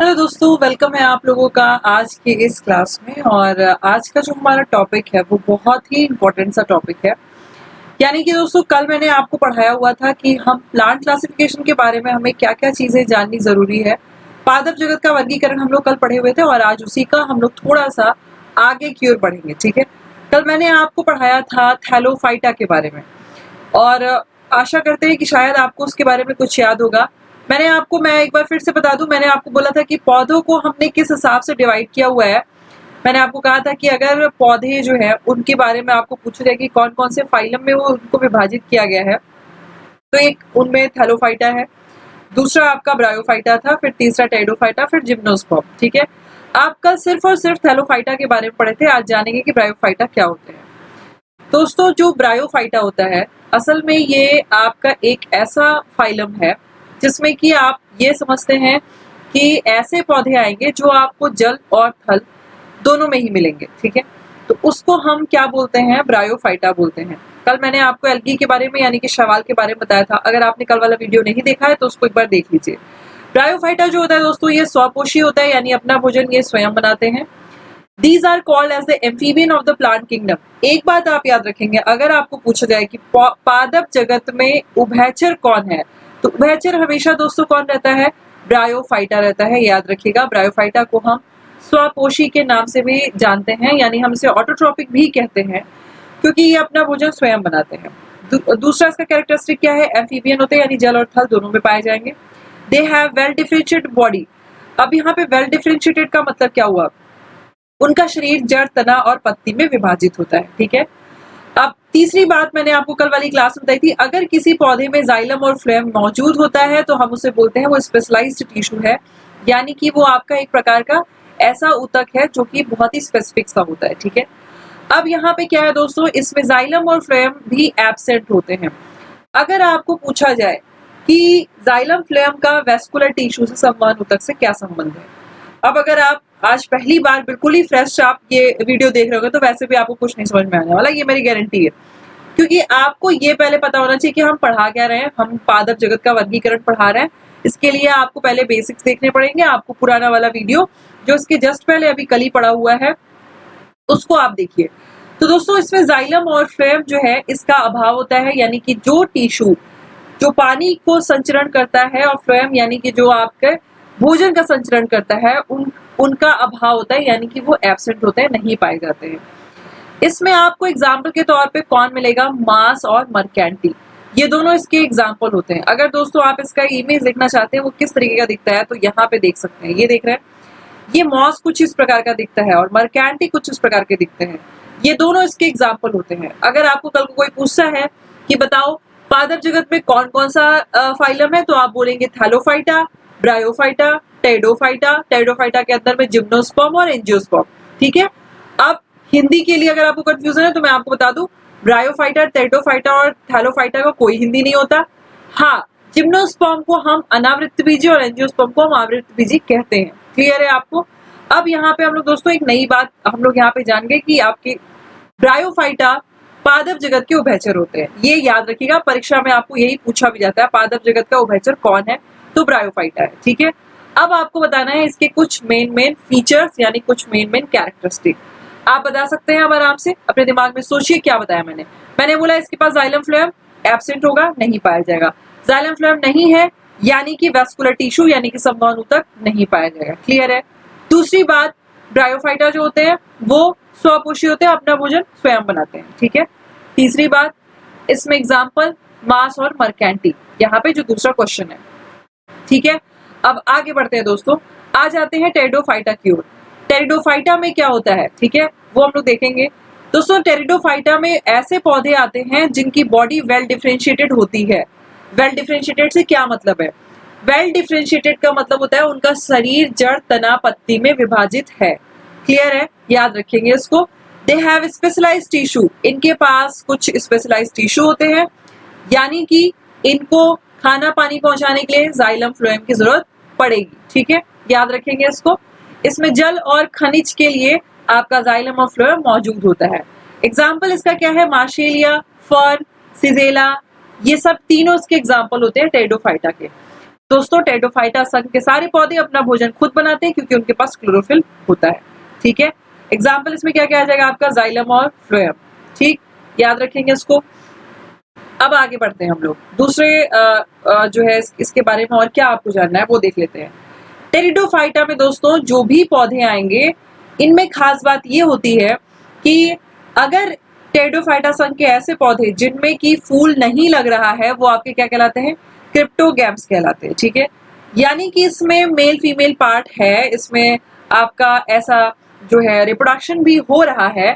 Hello दोस्तों, welcome है आप लोगों का आज के इस क्लास में। और आज का जो हमारा टॉपिक है वो बहुत ही इम्पोर्टेंट सा टॉपिक है। यानी कि दोस्तों, कल मैंने आपको पढ़ाया हुआ था कि हम प्लांट क्लासिफिकेशन के बारे में हमें क्या क्या चीजें जाननी जरूरी है। पादप जगत का वर्गीकरण हम लोग कल पढ़े हुए थे और आज उसी का हम लोग थोड़ा सा आगे की ओर बढ़ेंगे। ठीक है, कल मैंने आपको पढ़ाया था थैलोफाइटा के बारे में और आशा करते हैं कि शायद आपको उसके बारे में कुछ याद होगा। मैं एक बार फिर से बता दूं, मैंने आपको बोला था कि पौधों को हमने किस हिसाब से डिवाइड किया हुआ है। मैंने आपको कहा था कि अगर पौधे जो है उनके बारे में आपको पूछा जाए कि कौन कौन से फाइलम में वो उनको विभाजित किया गया है, तो एक उनमें थैलोफाइटा है, दूसरा आपका ब्रायोफाइटा था, फिर तीसरा टेरिडोफाइटा, फिर जिम्नोस्पर्म। ठीक है, आप कल सिर्फ और सिर्फ थैलोफाइटा के बारे में पढ़े थे, आज जानेंगे कि ब्रायोफाइटा क्या होते हैं। दोस्तों, जो ब्रायोफाइटा होता है असल में ये आपका एक ऐसा फाइलम है जिसमें कि आप ये समझते हैं कि ऐसे पौधे आएंगे जो आपको जल और थल दोनों में ही मिलेंगे। ठीक है, तो उसको हम क्या बोलते हैं? ब्रायोफाइटा बोलते हैं। कल मैंने आपको एल्गी के बारे में यानी कि शैवाल के बारे में बताया था। अगर आपने कल वाला वीडियो नहीं देखा है तो उसको एक बार देख लीजिए। ब्रायोफाइटा जो होता है दोस्तों, ये स्वपोषी होता है, यानी अपना भोजन ये स्वयं बनाते हैं। These are called as the amphibian of the plant kingdom। एक बात आप याद रखेंगे, अगर आपको पूछा जाए कि पादप जगत में उभयचर कौन है, तो उभयचर हमेशा दोस्तों कौन रहता है? ब्रायोफाइटा रहता है। याद रखिएगा, ब्रायोफाइटा को हम स्वपोषी के नाम से भी जानते हैं, यानी हम इसे ऑटोट्रॉपिक भी कहते हैं क्योंकि ये अपना भोजन स्वयं बनाते हैं। दूसरा इसका कैरेक्टरिस्टिक क्या है? एम्फीबियन होते हैं, यानी जल और थल दोनों में पाए जाएंगे। They have well differentiated body. अब यहाँ पे वेल डिफरेंशिएटेड का मतलब क्या हुआ? उनका शरीर जड़, तना और पत्ती में विभाजित होता है। ठीक है, अब तीसरी बात मैंने आपको कल वाली क्लास में बताई थी, अगर किसी पौधे में जाइलम और फ्लोएम मौजूद होता है तो हम उसे बोलते हैं वो स्पेशलाइज्ड टिश्यू है, यानी कि वो आपका एक प्रकार का ऐसा ऊतक है जो कि बहुत ही स्पेसिफिक सा होता है। ठीक है, अब यहाँ पे क्या है दोस्तों, इसमें जाइलम और फ्लोएम भी एब्सेंट होते हैं। अगर आपको पूछा जाए कि जाइलम फ्लोएम का वेस्कुलर टिश्यू से समान ऊतक से क्या संबंध है, अब अगर आप आज पहली बार बिल्कुल ही फ्रेश आप ये वीडियो देख रहे होंगे तो वैसे भी आपको कुछ नहीं समझ में आने वाला, ये मेरी गारंटी है। क्योंकि आपको ये पहले पता होना चाहिए कि हम पढ़ा क्या रहे हैं। हम पादप जगत का वर्गीकरण पढ़ा रहे हैं, इसके लिए आपको पहले बेसिक्स देखने पड़ेंगे। आपको पुराना वाला वीडियो जो इसके जस्ट पहले अभी कल ही पढ़ा हुआ है उसको आप देखिए। तो दोस्तों, इसमें जाइलम और फ्लोएम जो है इसका अभाव होता है, यानी कि जो टिश्यू जो पानी को संचरण करता है, और फ्लोएम यानी कि जो आपके भोजन का संचरण करता है, उनका अभाव होता है, यानी कि वो एब्सेंट होते हैं, नहीं पाए जाते हैं। इसमें आपको एग्जाम्पल के तौर पे कौन मिलेगा? मास और मर्केंटी, ये दोनों इसके एग्जाम्पल होते हैं। अगर दोस्तों आप इसका इमेज देखना चाहते हैं वो किस तरीके का दिखता है, तो यहाँ पे देख सकते हैं। ये देख रहे हैं, ये मॉस कुछ इस प्रकार का दिखता है और मर्केंटी कुछ इस प्रकार के दिखते हैं। ये दोनों इसके एग्जाम्पल होते हैं। अगर आपको कल को कोई पूछता है कि बताओ पादप जगत में कौन कौन सा फाइलम है, तो आप बोलेंगे थैलोफाइटा, ब्रायोफाइटा, टेरिडोफाइटा। टेरिडोफाइटा के अंदर में जिम्नोस्पर्म और एंजियोस्पर्म। ठीक है, अब हिंदी के लिए अगर आपको कंफ्यूजन है तो मैं आपको बता दूं, ब्रायोफाइटा, टेरिडोफाइटा और थैलोफाइटा का कोई हिंदी नहीं होता। हाँ, जिम्नोस्पर्म को हम अनावृत्तबीजी और एंजियोस्पर्म को हम आवृत्तबीजी कहते हैं। क्लियर है आपको? अब यहाँ पे हम लोग दोस्तों एक नई बात हम लोग यहाँ पे जान गए कि आपके ब्रायोफाइटा पादप जगत के उभयचर होते हैं। ये याद रखिएगा, परीक्षा में आपको यही पूछा भी जाता है, पादप जगत का उभयचर कौन है? तो ब्रायोफाइटा है। ठीक है, अब आपको बताना है इसके कुछ मेन फीचर्स, यानी कुछ मेन कैरेक्टरिस्टिक। आप बता सकते हैं अब आराम से, अपने दिमाग में सोचिए क्या बताया मैंने बोला इसके पास जाइलम फ्लोएम एब्सेंट होगा, नहीं पाया जाएगा। जाइलम फ्लोएम नहीं है यानी कि वेस्कुलर टिश्यू यानी कि संवहन ऊतक नहीं पाया जाएगा। क्लियर है? दूसरी बात, ब्रायोफाइटा जो होते हैं वो स्वपोषी होते हैं, अपना भोजन स्वयं बनाते हैं। ठीक है, तीसरी बात, इसमें एग्जाम्पल मास और मर्केंटी, यहाँ पे जो दूसरा क्वेश्चन है। ठीक है, अब आगे बढ़ते हैं दोस्तों, आ जाते हैं टेरिडोफाइटा की ओर। टेरिडोफाइटा में क्या होता है, ठीक है, वो हम लोग देखेंगे। दोस्तों, टेरिडोफाइटा में ऐसे पौधे आते हैं जिनकी बॉडी वेल डिफरेंशिएटेड होती है। वेल डिफरेंशिएटेड से क्या मतलब है? वेल डिफरेंशिएटेड का मतलब होता है उनका शरीर जड़, तना, पत्ती में विभाजित है। क्लियर है? याद रखेंगे इसको। दे हैव स्पेशलाइज्ड टिश्यू, इनके पास कुछ स्पेशलाइज्ड टिश्यू होते हैं, यानी कि इनको खाना पानी पहुंचाने के लिए जाइलम फ्लोएम की जरूरत पड़ेगी। ठीक है, याद रखेंगे इसको। इसमें जल और खनिज के लिए आपका जाइलम और फ्लोएम मौजूद होता है। एग्जाम्पल इसका क्या है? मार्शेलिया, फर्न, सिजेला, ये सब तीनों इसके एग्जाम्पल होते हैं टेरिडोफाइटा के। दोस्तों टेरिडोफाइटा संघ के सारे पौधे अपना भोजन खुद बनाते हैं क्योंकि उनके पास क्लोरोफिल होता है। ठीक है, एग्जाम्पल इसमें क्या क्या आ जाएगा आपका, जाइलम और फ्लोएम। ठीक, याद रखेंगे इसको। अब आगे बढ़ते हैं हम लोग दूसरे जो है इसके बारे में और क्या आपको जानना है वो देख लेते हैं। टेरिडोफाइटा में दोस्तों जो भी पौधे आएंगे इनमें खास बात ये होती है कि अगर टेरिडोफाइटा संघ के ऐसे पौधे जिनमें की फूल नहीं लग रहा है वो आपके क्या कहलाते हैं, क्रिप्टोगैम्स कहलाते हैं। ठीक है, यानी कि इसमें मेल फीमेल पार्ट है, इसमें आपका ऐसा जो है रिप्रोडक्शन भी हो रहा है,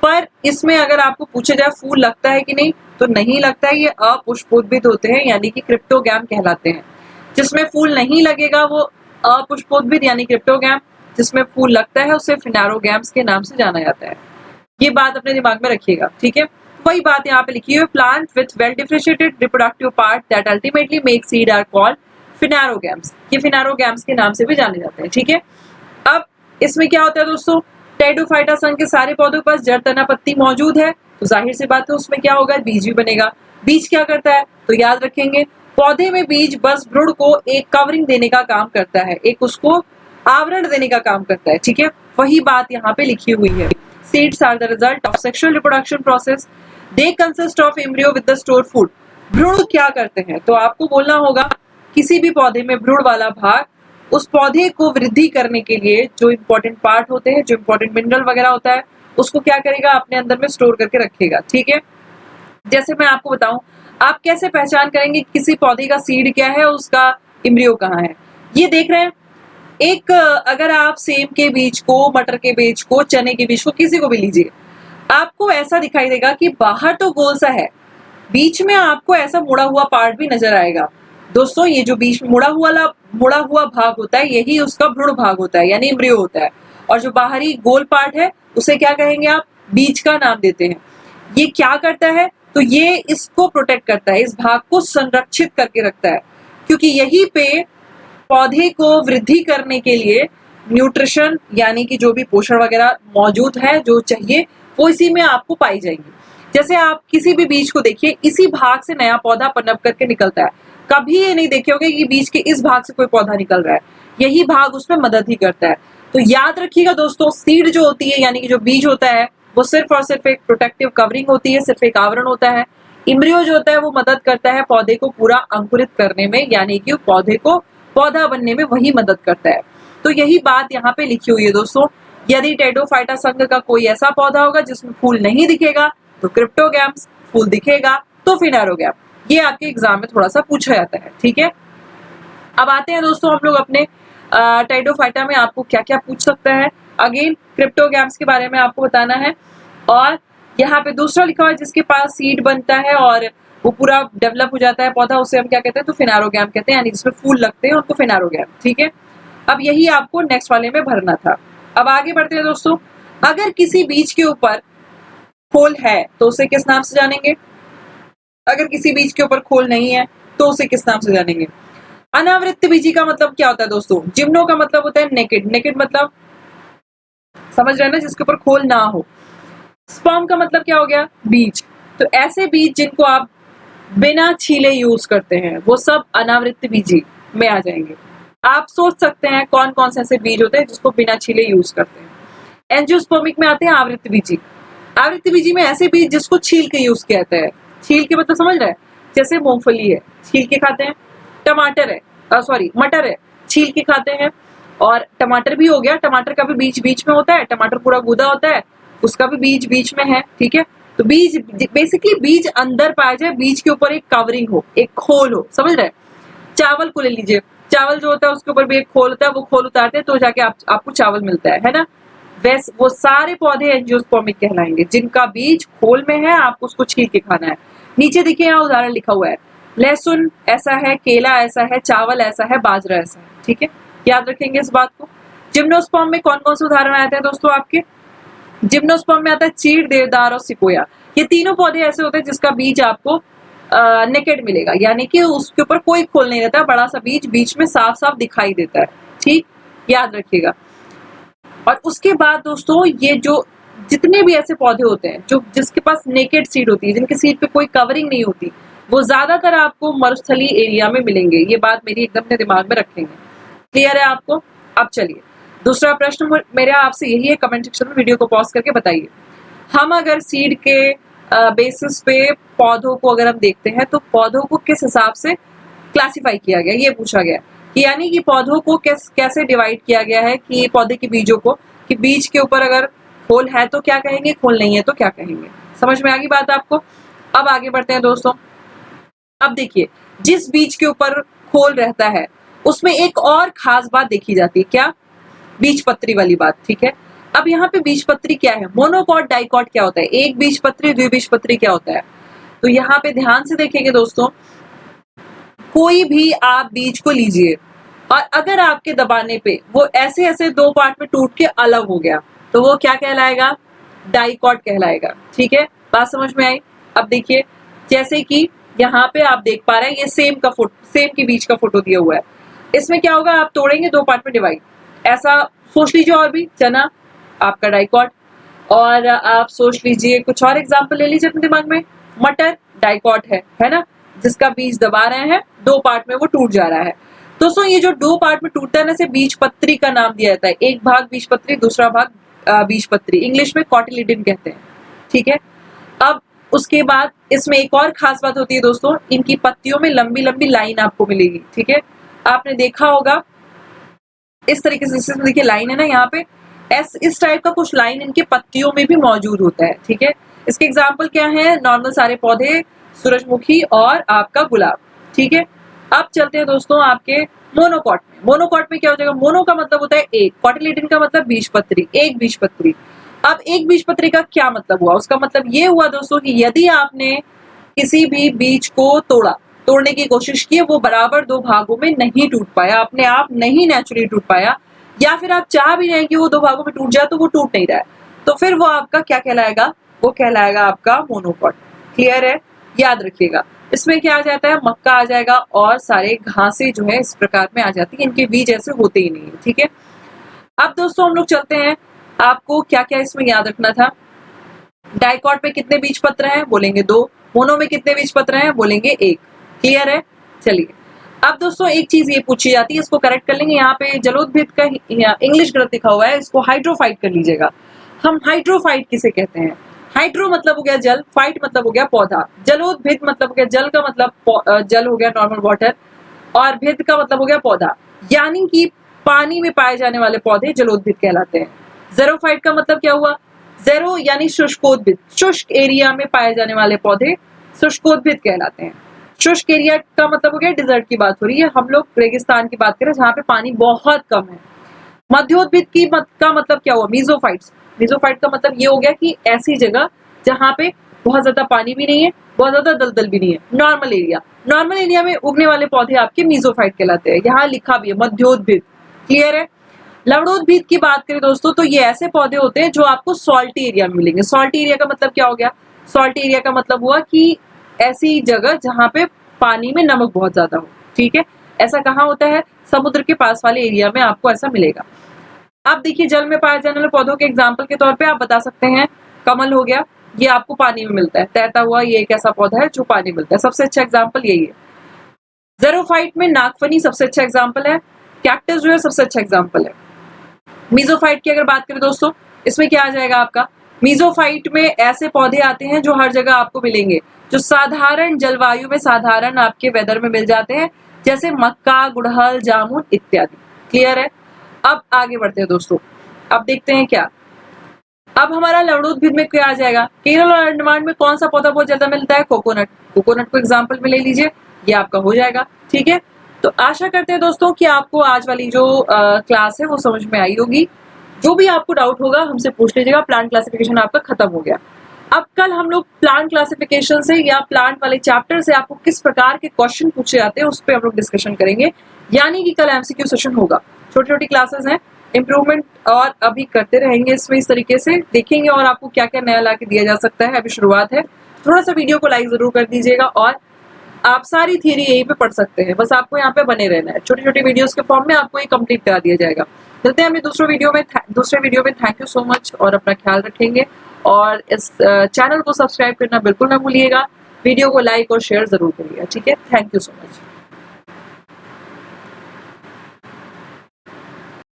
पर इसमें अगर आपको पूछा जाए फूल लगता है कि नहीं तो नहीं लगता है। ये अपुष्पोद्भिद होते हैं यानी कि क्रिप्टोगैम कहलाते हैं। जिसमें फूल नहीं लगेगा वो अपुष्पोद्भिद यानी क्रिप्टोगैम, जिसमें फूल लगता है उसे फिनारोगैम्स के नाम से जाना जाता है। ये बात अपने दिमाग में रखिएगा। ठीक है, वही बात यहाँ पे लिखी हुई है, plant with well differentiated reproductive part that ultimately make seed are called phanerogams. ये फिनारोगैम्स के नाम से भी जाने जाते हैं। ठीक है, अब इसमें क्या होता है दोस्तों, टेरिडोफाइटा संघ के सारे पौधों के पास जड़ तना पत्ती मौजूद है तो जाहिर सी बात है उसमें क्या होगा, बीज भी बनेगा। बीज क्या करता है तो याद रखेंगे, पौधे में बीज बस भ्रूण को एक कवरिंग देने का काम करता है, एक उसको आवरण देने का काम करता है। ठीक है, वही बात यहाँ पे लिखी हुई है। Seeds are the result of sexual reproduction process. They consist of embryo with the stored food. भ्रूण क्या करते हैं तो आपको बोलना होगा किसी भी पौधे में भ्रूण वाला भाग उस पौधे को वृद्धि करने के लिए जो इंपॉर्टेंट पार्ट होते हैं, जो इंपॉर्टेंट मिनरल वगैरह होता है उसको क्या करेगा, अपने अंदर में स्टोर करके रखेगा। ठीक है, जैसे मैं आपको बताऊं, आप कैसे पहचान करेंगे किसी पौधे का सीड क्या है, उसका इम्ब्रियो कहाँ है। ये देख रहे हैं, एक अगर आप सेम के बीज को, मटर के बीज को, चने के बीज को, किसी को भी लीजिए, आपको ऐसा दिखाई देगा कि बाहर तो गोल सा है, बीच में आपको ऐसा मुड़ा हुआ पार्ट भी नजर आएगा। दोस्तों ये जो बीच में मुड़ा हुआ भाग होता है यही उसका भ्रूण भाग होता है यानी इम्ब्रियो होता है, और जो बाहरी गोल पार्ट है उसे क्या कहेंगे आप, बीज का नाम देते हैं। ये क्या करता है तो ये इसको प्रोटेक्ट करता है, इस भाग को संरक्षित करके रखता है, क्योंकि यही पे पौधे को वृद्धि करने के लिए न्यूट्रिशन यानी कि जो भी पोषण वगैरह मौजूद है जो चाहिए वो इसी में आपको पाई जाएंगी। जैसे आप किसी भी बीज को देखिए, इसी भाग से नया पौधा पनप करके निकलता है, कभी ये नहीं देखे होंगे कि बीज के इस भाग से कोई पौधा निकल रहा है, यही भाग उसमें मदद ही करता है। तो याद रखिएगा दोस्तों, सीड जो होती है यानी कि जो बीज होता है वो सिर्फ और सिर्फ एक प्रोटेक्टिव कवरिंग होती है, सिर्फ एक आवरण होता है। इम्ब्रियो जो होता है वो मदद करता है पौधे को पूरा अंकुरित करने में, यानी कि पौधे को पौधा बनने में वही मदद करता है। तो यही बात यहाँ पे लिखी हुई है दोस्तों। यदि टेरिडोफाइटा संघ का कोई ऐसा पौधा होगा जिसमें फूल नहीं दिखेगा तो क्रिप्टोगैम्स, फूल दिखेगा तो फिनारोगैम। ये आपके एग्जाम में थोड़ा सा पूछा जाता है। ठीक है, अब आते हैं दोस्तों हम लोग अपने टेरिडोफाइटा में आपको क्या क्या पूछ सकता है। अगेन क्रिप्टोगैम्स के बारे में आपको बताना है, और यहाँ पे दूसरा लिखा हुआ है जिसके पास सीड बनता है और वो पूरा डेवलप हो जाता है पौधा, उसे हम क्या कहते हैं तो फिनारोगैम कहते हैं, यानी जिसमें फूल लगते हैं उनको फिनारोगैम। ठीक है, अब यही आपको नेक्स्ट वाले में भरना था। अब आगे बढ़ते हैं दोस्तों, अगर किसी बीज के ऊपर खोल है तो उसे किस नाम से जानेंगे, अगर किसी बीज के ऊपर खोल नहीं है तो उसे किस नाम से जानेंगे। अनावृत बीजी का मतलब क्या होता है दोस्तों, जिम्नो का मतलब होता है नेकेड, नेकेड मतलब समझ रहे हैं ना, जिसके ऊपर खोल ना हो। स्पर्म का मतलब क्या हो गया, बीज। तो ऐसे बीज जिनको आप बिना छीले यूज करते हैं वो सब अनावृत बीजी में आ जाएंगे। आप सोच सकते हैं कौन कौन से ऐसे बीज होते हैं जिसको बिना छीले यूज करते हैं। एंजियोस्पर्मिक में आते हैं आवृत बीजी। आवृत बीजी में ऐसे बीज जिसको छील के यूज किया जाता है। छील के मतलब समझ रहे हैं, जैसे मूंगफली है छील के खाते हैं, टमाटर है सॉरी मटर है छील के खाते हैं, और टमाटर भी हो गया, टमाटर का भी बीज बीच में होता है, टमाटर पूरा गूदा होता है उसका भी बीज बीच में है। ठीक है, तो बीज बेसिकली बीज अंदर पाया जाए, बीज के ऊपर एक कवरिंग हो, एक खोल हो, समझ रहे हैं। चावल को ले लीजिए, चावल जो होता है उसके ऊपर भी एक खोल होता है, वो खोल उतारते हैं तो जाके आपको चावल मिलता है ना। वैसे वो सारे पौधे एंजियोस्पर्मिक कहलाएंगे जिनका बीज खोल में है, आपको उसको छील के खाना है। नीचे देखिए यहाँ उदाहरण लिखा हुआ है, लहसुन ऐसा है, केला ऐसा है, चावल ऐसा है, बाजरा ऐसा है। ठीक है, याद रखेंगे इस बात को। जिम्नोस्पर्म में कौन कौन से उदाहरण आते हैं दोस्तों आपके, जिम्नोस्पर्म में आता है चीड़, देवदार और सिकोया। ये तीनों पौधे ऐसे होते हैं जिसका बीज आपको नेकेड मिलेगा, यानी कि उसके ऊपर कोई खोल नहीं रहता, बड़ा सा बीज बीच में साफ साफ दिखाई देता है। ठीक, याद रखिएगा। और उसके बाद दोस्तों ये जो जितने भी ऐसे पौधे होते हैं जो जिसके पास नेकेड सीड होती है, जिनके सीड पे कोई कवरिंग नहीं होती, वो ज्यादातर आपको मरुस्थलीय एरिया में मिलेंगे। ये बात मेरी एकदम अपने दिमाग में रखेंगे। क्लियर है आपको? अब चलिए दूसरा प्रश्न मेरा आपसे यही है, कमेंट सेक्शन में वीडियो को पॉज करके बताइए। हम अगर सीड के बेसिस पे पौधों को अगर हम देखते हैं तो पौधों को किस हिसाब से क्लासिफाई किया गया, ये पूछा गया कि यानी कि पौधों को कैसे डिवाइड किया गया है कि पौधे के बीजों को, कि बीज के ऊपर अगर खोल है तो क्या कहेंगे, खोल नहीं है तो क्या कहेंगे। समझ में आ गई बात आपको? अब आगे बढ़ते हैं दोस्तों। अब देखिए, जिस बीज के ऊपर खोल रहता है उसमें एक और खास बात देखी जाती है, क्या? बीजपत्री वाली बात। ठीक है, अब यहाँ पे बीजपत्री क्या है, मोनोकॉट डाइकॉट क्या होता है, एक बीजपत्री द्विबीजपत्री क्या होता है। तो यहाँ पे ध्यान से देखेंगे दोस्तों, कोई भी आप बीज को लीजिए और अगर आपके दबाने पे वो ऐसे ऐसे दो पार्ट में टूट के अलग हो गया तो वो क्या कहलाएगा? डाइकॉट कहलाएगा। ठीक है, बात समझ में आई? अब देखिए, जैसे कि यहाँ पे आप देख पा रहे हैं, ये सेम की बीज का फोटो दिया हुआ है। इसमें क्या होगा, आप तोड़ेंगे दो पार्ट में डिवाइड, ऐसा सोच लीजिए। और भी चना आपका डाइकॉट, और आप सोच लीजिए कुछ और एग्जाम्पल ले लीजिए अपने दिमाग में। मटर डाइकॉट है ना, जिसका बीज दबा रहे हैं दो पार्ट में वो टूट जा रहा है। दोस्तों ये जो दो पार्ट में टूटता है ना, इसे बीजपत्री का नाम दिया जाता है। एक भाग बीजपत्री, दूसरा भाग बीजपत्री, इंग्लिश में कॉटिलिडन कहते हैं। ठीक है, अब उसके बाद इसमें एक और खास बात होती है दोस्तों, इनकी पत्तियों में लंबी लंबी लाइन आपको मिलेगी। ठीक है, आपने देखा होगा इस तरीके से, देखिए लाइन है ना यहाँ पे, इस टाइप का कुछ लाइन इनके पत्तियों में भी मौजूद होता है। ठीक है, इसके एग्जाम्पल क्या है? नॉर्मल सारे पौधे, सूरजमुखी और आपका गुलाब। ठीक है, अब चलते हैं दोस्तों आपके मोनोकॉट में। मोनोकॉट में क्या हो जाएगा? मोनो का मतलब होता है एक, कॉटिलिडन का मतलब बीजपत्री, एक बीजपत्री। अब एक बीजपत्री का क्या मतलब हुआ? उसका मतलब ये हुआ दोस्तों कि यदि आपने किसी भी बीज को तोड़ने की कोशिश की, वो बराबर दो भागों में नहीं टूट पाया, अपने आप नहीं नेचुरली टूट पाया, या फिर आप चाह भी नहीं कि वो दो भागों में टूट जाए तो वो टूट नहीं रहा है, तो फिर वो आपका क्या कहलाएगा? वो कहलाएगा आपका मोनोकॉट। क्लियर है? याद रखिएगा, इसमें क्या आ जाता है? मक्का आ जाएगा और सारे घासें जो है इस प्रकार में आ जाती है, इनके बीज ऐसे होते ही नहीं है। ठीक है, अब दोस्तों हम लोग चलते हैं, आपको क्या क्या इसमें याद रखना था। डाइकॉट में कितने बीज पत्र हैं? बोलेंगे दो। मोनो में कितने बीज पत्र हैं? बोलेंगे एक। क्लियर है? चलिए, अब दोस्तों एक चीज ये पूछी जाती है, इसको करेक्ट कर लेंगे। यहाँ पे जलोद्भिद का इंग्लिश गलत लिखा हुआ है, इसको हाइड्रोफाइट कर लीजिएगा। हम हाइड्रोफाइट किसे कहते हैं? हाइड्रो मतलब हो गया जल, फाइट मतलब हो गया पौधा, जलोद्भिद मतलब हो गया जल का मतलब जल हो गया नॉर्मल वाटर, और भिद का मतलब हो गया पौधा, यानी कि पानी में पाए जाने वाले पौधे जलोद्भिद कहलाते हैं। ज़ेरोफाइट का मतलब क्या हुआ? ज़ेरो यानी शुष्कोद्भिद, शुष्क एरिया में पाए जाने वाले पौधे शुष्कोद्भिद कहलाते हैं। शुष्क एरिया का मतलब हो गया डिजर्ट की बात हो रही है, हम लोग रेगिस्तान की बात करें जहाँ पे पानी बहुत कम है। मध्योद्भिद का मतलब क्या हुआ? मीजोफाइट्स। मीजोफाइट का मतलब ये हो गया कि ऐसी जगह जहाँ पे बहुत ज्यादा पानी भी नहीं है, बहुत ज्यादा दलदल भी नहीं है, नॉर्मल एरिया। नॉर्मल एरिया में उगने वाले पौधे आपके मीजोफाइट कहलाते हैं, यहाँ लिखा भी है मध्योद्भिद। क्लियर है? लवणोद्भिद की बात करें दोस्तों तो ये ऐसे पौधे होते हैं जो आपको सॉल्टी एरिया में मिलेंगे। सॉल्टी एरिया का मतलब क्या हो गया? सॉल्टी एरिया का मतलब हुआ कि ऐसी जगह जहाँ पे पानी में नमक बहुत ज्यादा हो। ठीक है, ऐसा कहाँ होता है? समुद्र के पास वाले एरिया में आपको ऐसा मिलेगा। अब देखिए, जल में पाए जाने वाले पौधों के एग्जाम्पल के तौर पे आप बता सकते हैं, कमल हो गया, ये आपको पानी में मिलता है, तैरता हुआ, ये एक ऐसा पौधा है जो पानी मिलता है, सबसे अच्छा एग्जाम्पल यही है। ज़ेरोफाइट में नागफनी सबसे अच्छा एग्जाम्पल है, कैक्टस जो है सबसे अच्छा एग्जाम्पल है। मीजोफाइट की अगर बात करें दोस्तों, इसमें क्या आ जाएगा आपका? मीजोफाइट में ऐसे पौधे आते हैं जो हर जगह आपको मिलेंगे, जो साधारण जलवायु में, साधारण आपके वेदर में मिल जाते हैं, जैसे मक्का, गुड़हल, जामुन इत्यादि। क्लियर है? अब आगे बढ़ते हैं दोस्तों, अब देखते हैं क्या। अब हमारा लवणोद्भिद में क्या आ जाएगा? केरल और अंडमान में कौन सा पौधा बहुत ज्यादा मिलता है? कोकोनट। कोकोनट को एग्जाम्पल में ले लीजिए, ये आपका हो जाएगा। ठीक है, तो आशा करते हैं दोस्तों कि आपको आज वाली जो क्लास है वो समझ में आई होगी। जो भी आपको डाउट होगा हमसे पूछ लीजिएगा। प्लांट क्लासिफिकेशन आपका खत्म हो गया। अब कल हम लोग प्लांट क्लासिफिकेशन से या प्लांट वाले चैप्टर से आपको किस प्रकार के क्वेश्चन पूछे जाते हैं उस पर हम लोग डिस्कशन करेंगे, यानी कि कल एमसीक्यू सेशन होगा। छोटी छोटी क्लासेस हैं, इम्प्रूवमेंट और अभी करते रहेंगे इसमें, इस तरीके से देखेंगे और आपको क्या क्या नया ला के दिया जा सकता है। अभी शुरुआत है, थोड़ा सा वीडियो को लाइक जरूर कर दीजिएगा और आप सारी थियरी यहीं पे पढ़ सकते हैं, बस आपको यहाँ पे बने रहना है। छोटी छोटी वीडियोस के फॉर्म में आपको ये कंप्लीट करा दिया जाएगा। चलते हैं हमें दूसरे वीडियो में। थैंक यू सो मच और अपना ख्याल रखेंगे और इस चैनल को सब्सक्राइब करना बिल्कुल ना भूलिएगा। वीडियो को लाइक और शेयर जरूर करिएगा। ठीक है, थैंक यू सो मच।